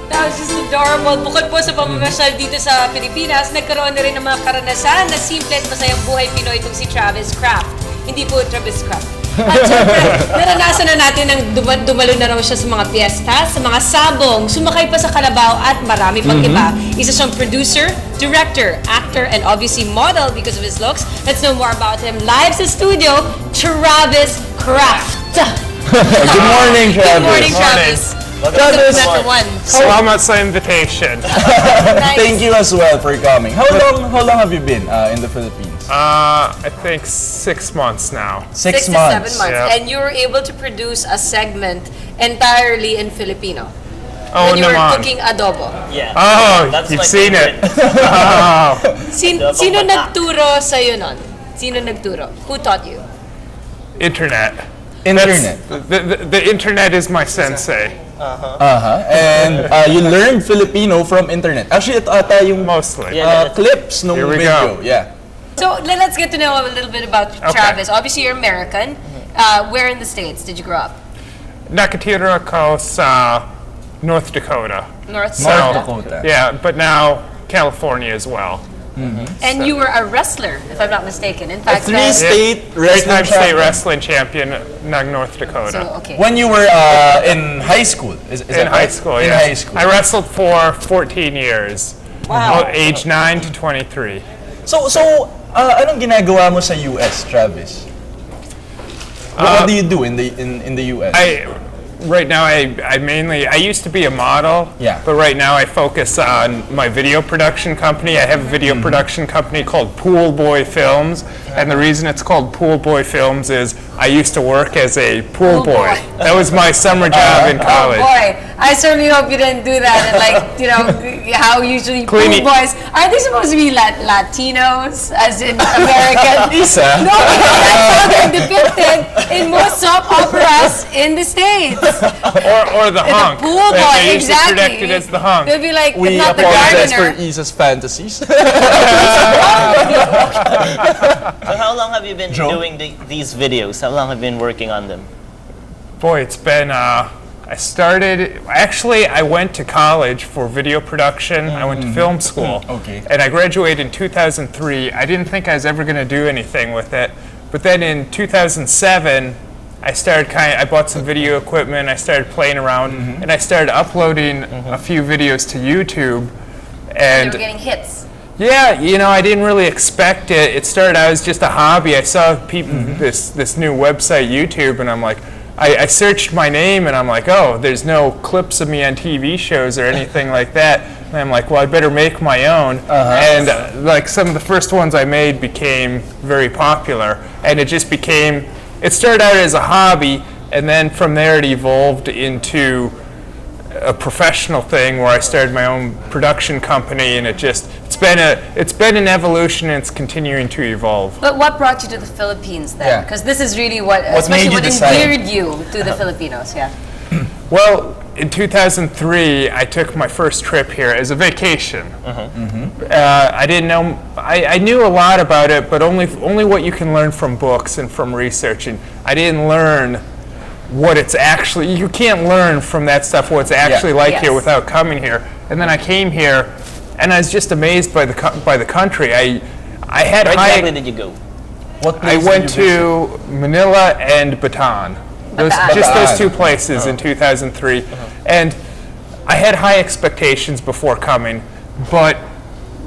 That was just adorable. Bukod po sa pamamasyal dito sa Pilipinas, nagkaroon na rin ng mga karanasan na simple at masayang buhay Pinoy itong si Travis Kraft. Hindi po Travis Kraft. At syempre, naranasan na natin ng dumalo na raw siya sa mga piyesta, sa mga sabong, sumakay pa sa kalabaw at marami pang iba. Isa siyang producer, director, actor, and obviously model because of his looks. Let's know more about him live sa studio, Travis Kraft. Good morning, Travis. Good morning, Travis. Travis, salamat sa invitation. Nice. Thank you as well for coming. How long have you been in the Philippines? I think 6 months now. 6 to 7 months. Yeah. And you were able to produce a segment entirely in Filipino. Oh, when you were naman. cooking adobo. Yeah. Oh, That's you've my seen favorite. it. Oh. Sino nagturo sa'yo nun? Sino nagturo? Who taught you? Internet. Internet. The internet is my sensei. And you learned Filipino from internet. Actually, ito ata yung Mostly. clips nung Here we video. go. Yeah. So let's get to know a little bit about Travis. Obviously, you're American. Where in the States did you grow up? Nakatira Coast, North Dakota. North North Dakota. Dakota. Yeah, but now California as well. And you were a wrestler, if I'm not mistaken. In A fact, three-state wrestling Three-time state champion. wrestling champion, Nag North Dakota. so, okay. When you were in high school, is In that high right? school, In yeah. high school. I wrestled for 14 years. Wow. Age 9 to 23. So anong ginagawa mo sa US, Travis? What do you do in the US? Right now, I used to be a model, Yeah. but right now I focus on my video production company. I have a video production company called Pool Boy Films, and the reason it's called Pool Boy Films is I used to work as a pool boy. That was my summer job in Oh college. boy, I certainly hope you didn't do that. And like, you know, how usually pool Cleaning- boys, aren't they supposed to be Latinos, as in American? Isa? No, because that's how they're depicted in most soap operas in the States. Or the hunk. The pool boy, They used to exactly. predict it as the hunk. They'll be like, We not the apologize for gardener. Isa's fantasies. So how long have you been Joe? doing these videos? How long have you been working on them? Boy, it's been, I went to college for video production. I went to film school. Okay. And I graduated in 2003. I didn't think I was ever going to do anything with it. But then in 2007, I bought some video equipment, I started playing around, and I started uploading a few videos to YouTube. They And were getting hits. yeah, I didn't really expect it. It started out as just a hobby. I saw people this new website, YouTube, and I'm like, I searched my name, and I'm like, oh, there's no clips of me on TV shows or anything like that. And I'm like, well, I better make my own. And like some of the first ones I made became very popular, and it just became. It started out as a hobby, and then from there it evolved into a professional thing where I started my own production company, and it's been an evolution, and it's continuing to evolve. But what brought you to the Philippines then? Yeah. Because this is really what made you decide? endeared you to the Filipinos, yeah. Well, in 2003, I took my first trip here as a vacation. I didn't know. I knew a lot about it, but only what you can learn from books and from researching. I didn't learn what it's actually. You can't learn from that stuff what it's actually like here Yes. without coming here. And then I came here, and I was just amazed by the country. I had Where high. exactly did you go? What I place did went you visit? to Manila and Bataan. Just those two places in 2003. And I had high expectations before coming, but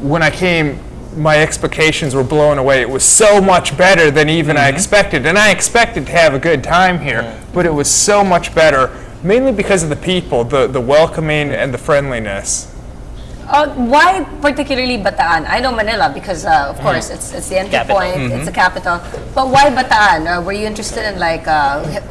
when I came, my expectations were blown away. It was so much better than even I expected. And I expected to have a good time here, but it was so much better, mainly because of the people, the welcoming and the friendliness. Why particularly Bataan? I know Manila because, of course, it's the entry Capital. point, it's the capital. But why Bataan? Were you interested in like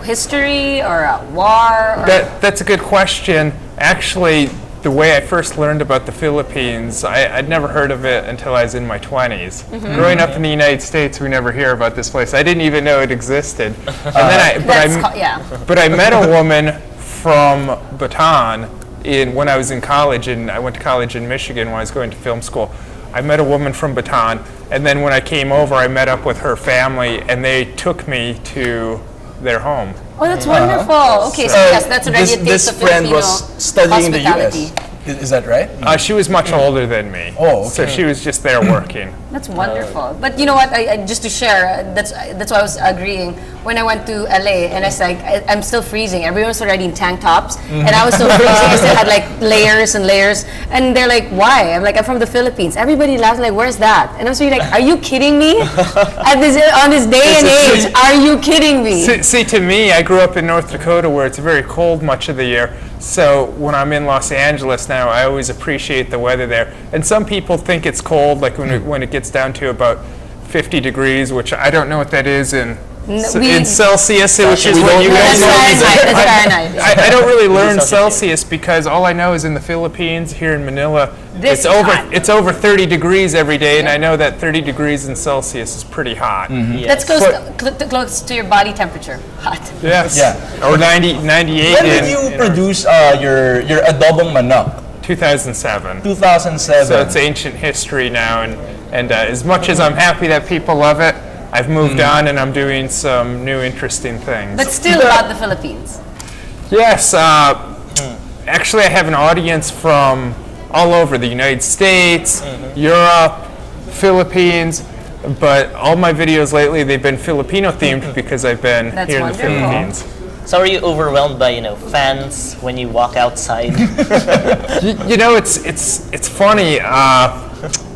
history or war? Or That's a good question. Actually, the way I first learned about the Philippines, I'd never heard of it until I was in my 20s. Growing up in the United States, we never hear about this place. I didn't even know it existed. And then but I met a woman from Bataan when I was in college, and I went to college in Michigan when I was going to film school. I met a woman from Bataan, and then when I came over, I met up with her family, and they took me to their home. Oh, that's wonderful. Okay, so yes, that's already a taste this of friend Filipino was studying in the hospitality. US. Is that right? She was much older than me. Oh, okay. So she was just there working. That's wonderful. But you know what? I just to share, that's why I was agreeing. When I went to LA, and I was like, I'm still freezing. Everyone was already in tank tops, and I was still freezing. I still had like layers and layers. And they're like, why? I'm like, I'm from the Philippines. Everybody laughs like, where's that? And I was really like, are you kidding me? On this day and age, are you kidding me? See, to me, I grew up in North Dakota where it's very cold much of the year. So when I'm in Los Angeles now, I always appreciate the weather there. And some people think it's cold, like when it gets down to about 50 degrees, which I don't know what that is in Celsius, which is what you guys know. That's Fahrenheit. I don't really learn Celsius because all I know is in the Philippines, here in Manila, it's over 30 degrees every day, and I know that 30 degrees in Celsius is pretty hot. That's close to your body temperature. Hot. Yes. Yeah. Or 98. When did you produce your adobong manok? 2007. 2007. So it's ancient history now, and as much as I'm happy that people love it, I've moved on and I'm doing some new interesting things. But still about the Philippines. Yes, actually I have an audience from all over the United States, Europe, Philippines, but all my videos lately, they've been Filipino themed because I've been here in the Philippines. So are you overwhelmed by fans when you walk outside? You know, it's funny.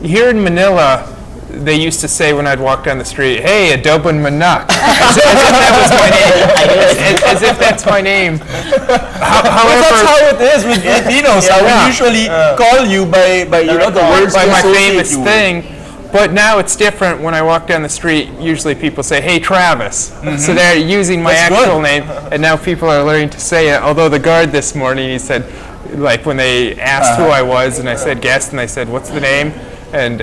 Here in Manila, they used to say when I'd walk down the street, "Hey, Adobon Manak," as if that was my name. As if that's my name. However, that's how it is with Filipinos. We usually call you by the words by to my associate famous you with. thing. But now it's different. When I walk down the street, usually people say, "Hey, Travis." So they're using my That's actual good. name, and now people are learning to say it. Although the guard this morning, he said, like when they asked who I was, and I said guest, and they said, "What's the name?" And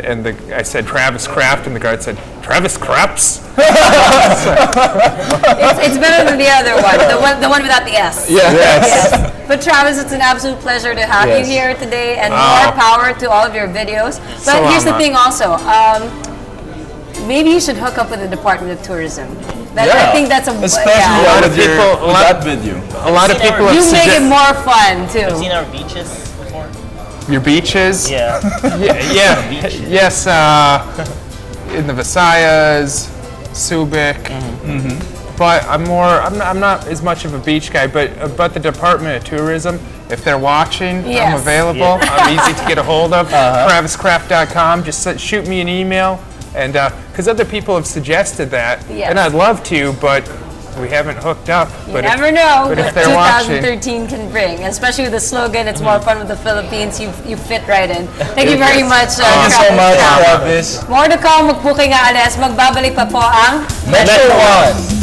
I said Travis Kraft, and the guard said, "Travis Kraps?" It's better than the other one, the one without the S. Yes. But Travis, it's an absolute pleasure to have you here today, and more power to all of your videos. But here's the thing also, maybe you should hook up with the Department of Tourism. I think that's especially yeah. A lot of people, that video. A lot of people have You make it more fun Have you too. seen our beaches before? your beaches. Yeah. Yes, in the Visayas, Subic. But I'm not as much of a beach guy, but about the Department of Tourism, if they're watching, Yes. I'm available. I'm easy to get a hold of. TravisKraft.com. Just shoot me an email, and because other people have suggested that, Yes. and I'd love to, but we haven't hooked up. You never know but what if they're watching, 2013 can bring, especially with the slogan, "It's more fun with the Philippines." You fit right in. Thank you very much, Thank you so much, Kraft. Travis. More to come, magbuking aalis. Magbabalik pa po ang Metro 1.